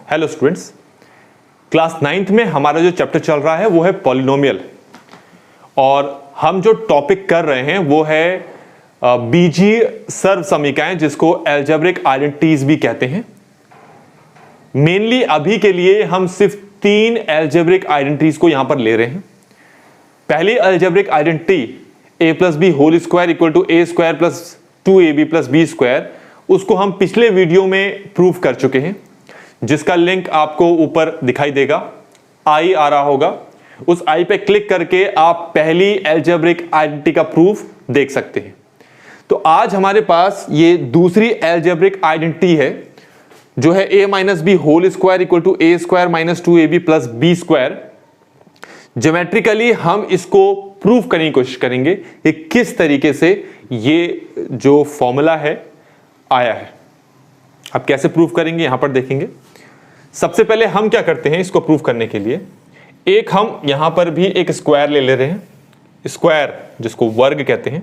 Hello students, class 9th में हमारा जो चैप्टर चल रहा है वो है पॉलिनोमियल और हम जो टॉपिक कर रहे हैं वो है बीजीय सर्व समीकरण जिसको अलजेब्रिक आइडेंटिटीज भी कहते हैं। मेनली अभी के लिए हम सिर्फ 3 अलजेब्रिक आइडेंटिटीज को यहां पर ले रहे हैं। पहली algebraic identity a plus B whole square equal to a square plus 2ab plus B square, उसको हम पिछले वीडियो में प्रूफ कर चुके हैं जिसका लिंक आपको ऊपर दिखाई देगा, आई आ रहा होगा। उस आई पे क्लिक करके आप पहली अलजेब्रिक आइडेंटिटी का प्रूफ देख सकते हैं। तो आज हमारे पास ये दूसरी अलजेब्रिक आइडेंटिटी है जो है a minus B whole square equal to a square minus 2ab plus B square. Geometrically हम इसको प्रूफ करने की कोशिश करेंगे कि किस तरीके से ये जो फॉर्मूला है आया है। अब कैसे प्रूफ करेंगे यहां पर देखेंगे। सबसे पहले हम क्या करते हैं इसको प्रूफ करने के लिए, एक हम यहां पर भी एक स्क्वायर ले रहे हैं, स्क्वायर जिसको वर्ग कहते हैं,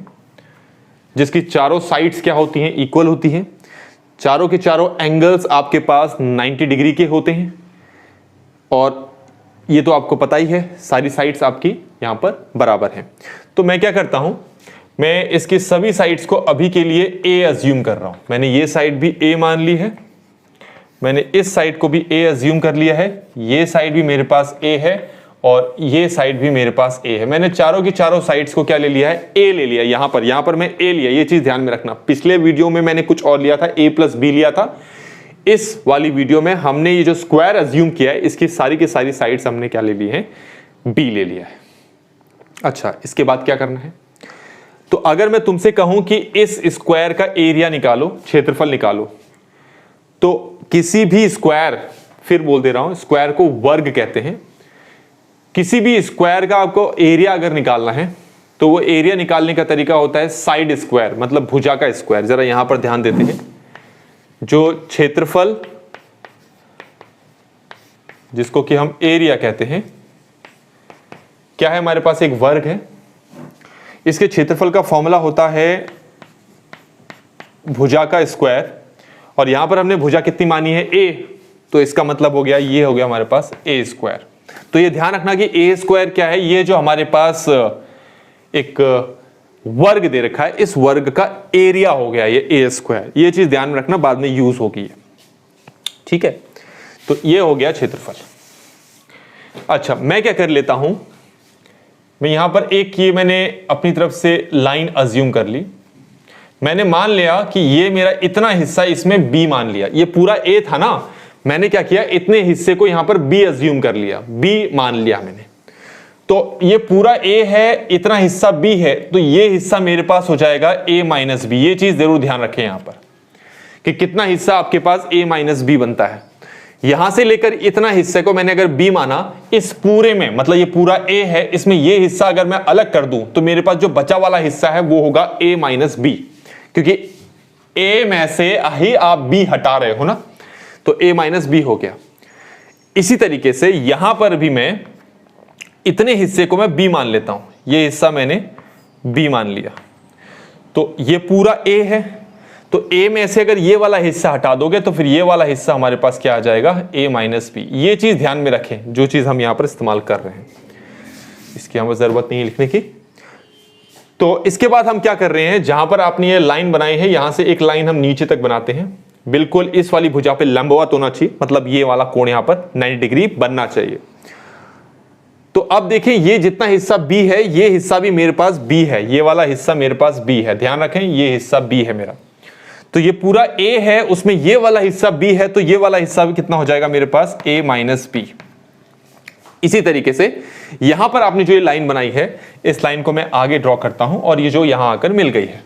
जिसकी चारों साइड्स क्या होती हैं, इक्वल होती हैं। चारों के चारों एंगल्स आपके पास 90 डिग्री के होते हैं और ये तो आपको पता ही है, सारी साइड्स आपकी यहां पर बराबर हैं। तो मैं क्या करता हूं, मैं इसकी सभी साइड्स को अभी के लिए a अज्यूम कर रहा हूं। मैंने ये साइड भी a मान ली है, मैंने इस साइड को भी a अज्यूम कर लिया है, ये साइड भी मेरे पास a है और ये साइड भी मेरे पास a है। मैंने चारों की चारों साइड्स को क्या ले लिया है, a ले लिया। यहां पर मैं a लिया, ये चीज ध्यान में रखना। पिछले वीडियो में मैंने कुछ और लिया था, a प्लस बी लिया था। इस वाली वीडियो में हमने ये जो स्क्वायर अज्यूम किया है इसकी सारी की सारी साइड्स हमने क्या ले ली है, b ले लिया है। अच्छा, इसके बाद क्या करना है, तो अगर मैं तुमसे कहूं कि इस स्क्वायर का एरिया निकालो, क्षेत्रफल निकालो, तो किसी भी स्क्वायर, फिर बोल दे रहा हूं, स्क्वायर को वर्ग कहते हैं। किसी भी स्क्वायर का आपको एरिया अगर निकालना है तो वो एरिया निकालने का तरीका होता है साइड स्क्वायर, मतलब भुजा का स्क्वायर। जरा यहां पर ध्यान देते हैं, जो क्षेत्रफल जिसको कि हम एरिया कहते हैं, क्या है, हमारे पास एक वर्ग है, इसके क्षेत्रफल का फॉर्मूला होता है भुजा का स्क्वायर और यहां पर हमने भुजा कितनी मानी है, a, तो इसका मतलब हो गया, ये हो गया हमारे पास a स्क्वायर। तो ये ध्यान रखना कि a स्क्वायर क्या है, ये जो हमारे पास एक वर्ग दे रखा है, इस वर्ग का एरिया हो गया ये a स्क्वायर। ये चीज ध्यान में रखना, बाद में यूज होगी। ठीक है, तो ये हो गया क्षेत्रफल। अच्छा, मैं क्या कर लेता हूं, मैं यहां पर एक ये मैंने अपनी तरफ से लाइन अज्यूम कर ली। मैंने मान लिया कि ये मेरा इतना हिस्सा, इसमें b मान लिया। ये पूरा a था ना, मैंने क्या किया, इतने हिस्से को यहां पर b अज्यूम कर लिया, b मान लिया मैंने। तो ये पूरा a है, इतना हिस्सा b है, तो ये हिस्सा मेरे पास हो जाएगा a माइनस बी। ये चीज जरूर ध्यान रखें यहां पर कि कितना हिस्सा आपके पास a माइनस बी बनता है। यहां से लेकर इतना हिस्से को मैंने अगर b माना, इस पूरे में, मतलब ये पूरा a है, इसमें ये हिस्सा अगर मैं अलग कर दूं तो मेरे पास जो बचा वाला हिस्सा है वो होगा a माइनस बी, क्योंकि a में से ही आप b हटा रहे हो ना, तो a माइनस बी हो गया। इसी तरीके से यहां पर भी मैं इतने हिस्से को मैं b मान लेता हूं, ये हिस्सा मैंने b मान लिया, तो ये पूरा a है। तो a में से अगर ये वाला हिस्सा हटा दोगे तो फिर ये वाला हिस्सा हमारे पास क्या आ जाएगा, a माइनस बी। ये चीज ध्यान में रखें, जो चीज हम यहां पर इस्तेमाल कर रहे हैं, इसकी हमें जरूरत नहीं है लिखने की। तो इसके बाद हम क्या कर रहे हैं, जहां पर आपने ये लाइन बनाई है, यहां से एक लाइन हम नीचे तक बनाते हैं, बिल्कुल इस वाली भुजा पे लंबवत होना चाहिए, मतलब ये वाला कोण यहां पर 90 डिग्री बनना चाहिए। तो अब देखें, ये जितना हिस्सा b है, ये हिस्सा भी मेरे पास b है, ये वाला हिस्सा मेरे पास b है। ध्यान रखें, ये हिस्सा b है मेरा, तो ये पूरा a है, उसमें ये वाला हिस्सा b है, तो ये वाला हिस्सा भी कितना हो जाएगा मेरे पास, a माइनस बी। इसी तरीके से यहां पर आपने जो ये लाइन बनाई है, इस लाइन को मैं आगे ड्रॉ करता हूं और ये जो यहां आकर मिल गई है।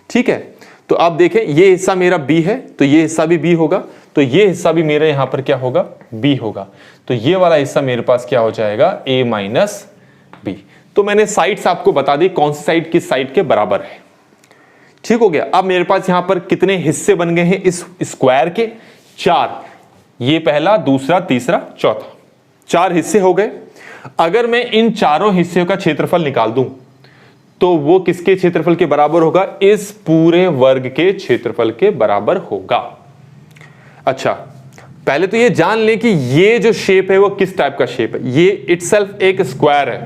ठीक है, तो आप देखें, ये हिस्सा मेरा b है, तो ये हिस्सा भी b होगा, तो ये हिस्सा भी मेरे यहां पर क्या होगा, b होगा। तो ये वाला हिस्सा मेरे पास क्या हो जाएगा, a माइनस बी। तो मैंने साइड्स आपको बता दी, कौन सी साइड किस साइड के बराबर है। ठीक हो गया। अब मेरे पास यहां पर कितने हिस्से बन गए हैं इस स्क्वायर के, 4। ये पहला, दूसरा, तीसरा, चौथा, 4 हिस्से हो गए। अगर मैं इन चारों हिस्सों का क्षेत्रफल निकाल दूं तो वो किसके क्षेत्रफल के बराबर होगा, इस पूरे वर्ग के क्षेत्रफल के बराबर होगा। अच्छा, पहले तो ये जान लें कि ये जो शेप है वो किस टाइप का शेप है। ये इटसेल्फ एक स्क्वायर है,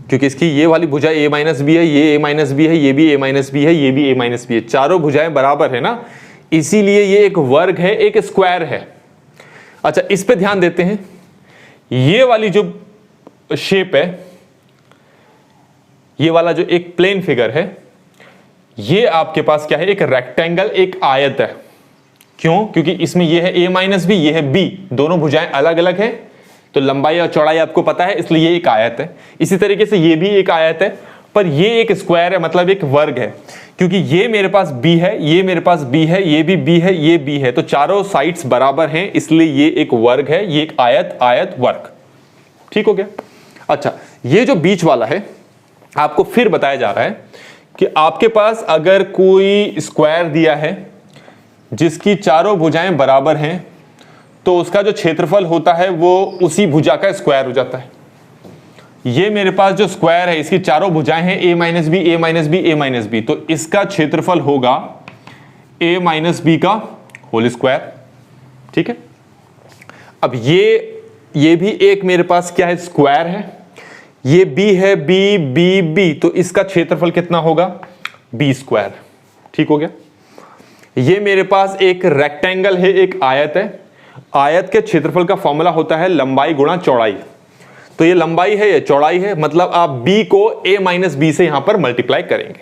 क्योंकि इसकी ये वाली भुजा a माइनस बी है, ये a माइनस बी है, ये भी a माइनस बी है, ये भी a माइनस बी है, चारों भुजाएं बराबर है ना, इसीलिए ये एक वर्ग है, एक स्क्वायर है। अच्छा, इस पे ध्यान देते हैं। ये वाली जो शेप है, ये वाला जो एक प्लेन फिगर है, ये आपके पास क्या है, एक रेक्टेंगल, एक आयत है। क्यों? क्योंकि इसमें ये है a माइनस बी, ये है b, दोनों भुजाएं अलग अलग है, तो लंबाई और चौड़ाई आपको पता है, इसलिए ये एक आयत है। इसी तरीके से ये भी एक आयत है, पर ये एक स्क्वायर है, मतलब एक वर्ग है, क्योंकि ये मेरे पास b है, ये मेरे पास b है, ये भी b है, ये b है, तो चारों साइड्स बराबर हैं, इसलिए ये एक वर्ग है, ये एक आयत, आयत वर्ग। ठीक हो गया। अच्छा, ये जो बीच वाला है, आपको फिर बताया जा रहा है कि आपके पास अगर कोई स्क्वायर दिया है जिसकी चारों भुजाएं बराबर हैं, तो उसका जो क्षेत्रफल होता है वो उसी भुजा का स्क्वायर हो जाता है। ये मेरे पास जो स्क्वायर है, इसकी चारों भुजाएं हैं a minus B, a minus B, a minus B, तो इसका क्षेत्रफल होगा a माइनस बी का होल स्क्वायर। ठीक है। अब ये भी एक मेरे पास क्या है, स्क्वायर है, ये b है, b, तो इसका क्षेत्रफल कितना होगा, b स्क्वायर। ठीक हो गया। ये मेरे पास एक रेक्टेंगल है, एक आयत है, आयत के क्षेत्रफल का फॉर्मूला होता है लंबाई गुणा चौड़ाई। तो ये लंबाई है, ये चौड़ाई है, मतलब आप b को a माइनस बी से यहां पर मल्टीप्लाई करेंगे,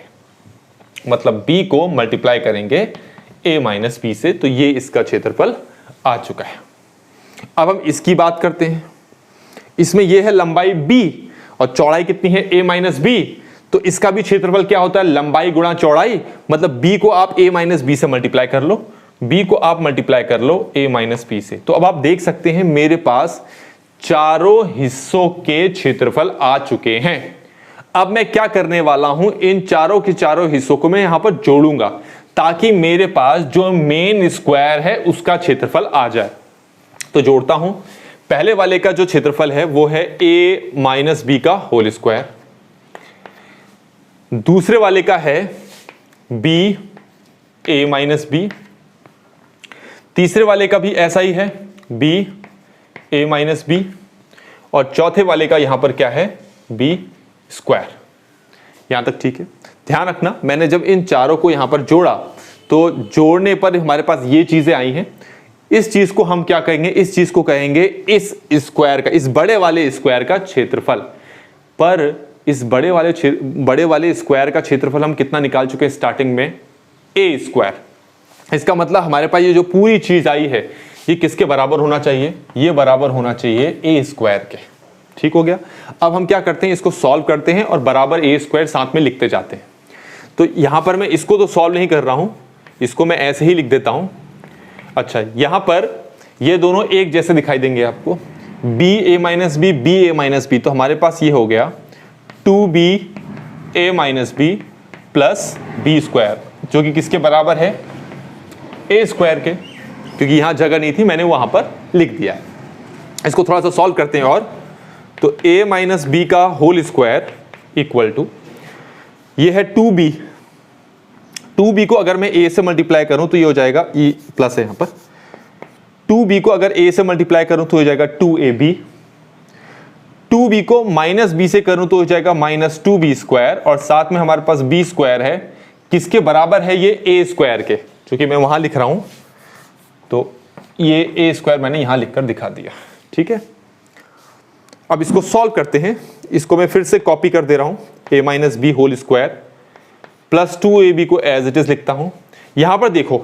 मतलब b को मल्टीप्लाई करेंगे a माइनस बी से, तो ये इसका क्षेत्रफल आ चुका है। अब हम इसकी बात करते हैं। इसमें ये है लंबाई b और चौड़ाई कितनी है, a माइनस बी, तो इसका भी क्षेत्रफल क्या होता है, लंबाई गुणा चौड़ाई, मतलब b को आप a माइनस बी से मल्टीप्लाई कर लो, b को आप मल्टीप्लाई कर लो a माइनस बी से। तो अब आप देख सकते हैं मेरे पास चारों हिस्सों के क्षेत्रफल आ चुके हैं। अब मैं क्या करने वाला हूं, इन चारों के चारों हिस्सों को मैं यहां पर जोड़ूंगा, ताकि मेरे पास जो मेन स्क्वायर है उसका क्षेत्रफल आ जाए। तो जोड़ता हूं। पहले वाले का जो क्षेत्रफल है वो है a माइनस बी का होल स्क्वायर, दूसरे वाले का है b a माइनस बी, तीसरे वाले का भी ऐसा ही है b a माइनस बी, और चौथे वाले का यहां पर क्या है, b स्क्वायर। यहां तक ठीक है। ध्यान रखना, मैंने जब इन चारों को यहां पर जोड़ा तो जोड़ने पर हमारे पास ये चीजें आई हैं। इस चीज को हम क्या कहेंगे, इस चीज को कहेंगे इस स्क्वायर का, इस बड़े वाले स्क्वायर का क्षेत्रफल। पर इस बड़े वाले स्क्वायर का क्षेत्रफल हम कितना निकाल चुके हैं स्टार्टिंग में, a स्क्वायर। इसका मतलब हमारे पास ये जो पूरी चीज आई है ये किसके बराबर होना चाहिए, ये बराबर होना चाहिए a स्क्वायर के। ठीक हो गया। अब हम क्या करते हैं, इसको सॉल्व करते हैं और बराबर a स्क्वायर साथ में लिखते जाते हैं। तो यहां पर मैं इसको तो सॉल्व नहीं कर रहा हूं, इसको मैं ऐसे ही लिख देता हूं। अच्छा, यहां पर ये दोनों एक जैसे दिखाई देंगे आपको, b a minus B, b a minus B, तो हमारे पास ये हो गया 2b a minus B plus b square, जो कि किसके बराबर है, a स्क्वायर के, क्योंकि यहां जगह नहीं थी मैंने वहां पर लिख दिया है। इसको थोड़ा सा सॉल्व करते हैं और, तो a माइनस बी का होल स्क्वायर इक्वल टू, ये है 2b, 2b को अगर मैं a से मल्टीप्लाई करूं तो ये हो जाएगा, e प्लस है यहां पर, 2b को अगर a से मल्टीप्लाई करूं तो हो जाएगा 2ab, 2b को माइनस b से करूं तो हो जाएगा माइनस 2b स्क्वायर, और साथ में हमारे पास b स्क्वायर है, किसके बराबर है, ये a स्क्वायर के, क्योंकि मैं वहां लिख रहा हूं तो ये a स्क्वायर मैंने यहां लिखकर दिखा दिया। ठीक है। अब इसको सॉल्व करते हैं, इसको मैं फिर से कॉपी कर दे रहा हूं, a minus B whole square plus 2ab को एज इट इज लिखता हूं। यहां पर देखो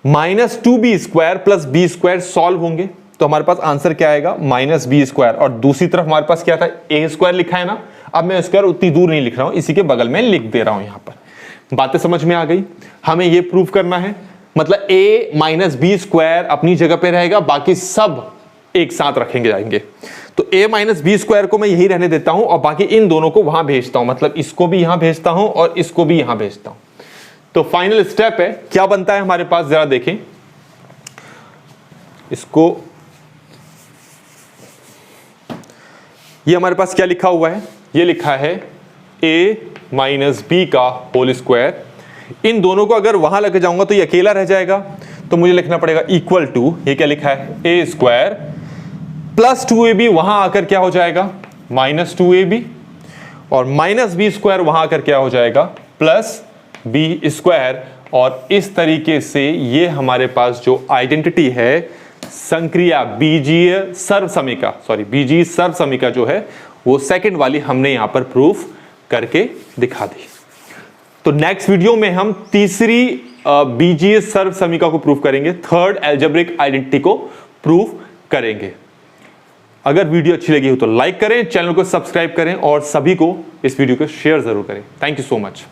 minus 2b square plus b square solve होंगे तो हमारे पास आंसर क्या आएगा, माइनस b स्क्वायर, और दूसरी तरफ हमारे पास क्या था, a स्क्वायर लिखा है ना। अब मैं स्क्वायर उतनी दूर नहीं लिख रहा हूं, इसी के बगल में लिख दे रहा हूं। यहां पर बातें समझ में आ गई। हमें यह प्रूव करना है, मतलब a माइनस बी स्क्वायर अपनी जगह पे रहेगा, बाकी सब एक साथ रखेंगे जाएंगे। तो a माइनस बी स्क्वायर को मैं यही रहने देता हूं और बाकी इन दोनों को वहां भेजता हूं, मतलब इसको भी यहां भेजता हूं और इसको भी यहां भेजता हूं। तो फाइनल स्टेप है, क्या बनता है हमारे पास, जरा देखें इसको। ये हमारे पास क्या लिखा हुआ है, ये लिखा है a माइनस बी का होल स्क्वायर। इन दोनों को अगर वहां लेके जाऊंगा तो ये अकेला रह जाएगा, तो मुझे लिखना पड़ेगा इक्वल टू, ये क्या लिखा है, ए स्क्वायर प्लस 2ab, वहां आकर क्या हो जाएगा माइनस 2ab, और माइनस बी स्क्वायर वहां आकर क्या हो जाएगा प्लस बी स्क्वायर। और इस तरीके से ये हमारे पास जो आइडेंटिटी है संक्रिया बीजीय सर्वसमीका, बीजीय सर्वसमीका जो है वो सेकंड वाली हमने यहां पर प्रूफ करके दिखा दी। तो नेक्स्ट वीडियो में हम तीसरी बीजीय सर्वसमीका को प्रूफ करेंगे, थर्ड अलजेब्रिक आइडेंटिटी को प्रूफ करेंगे। अगर वीडियो अच्छी लगी हो तो लाइक करें, चैनल को सब्सक्राइब करें और सभी को इस वीडियो को शेयर जरूर करें। Thank you so much.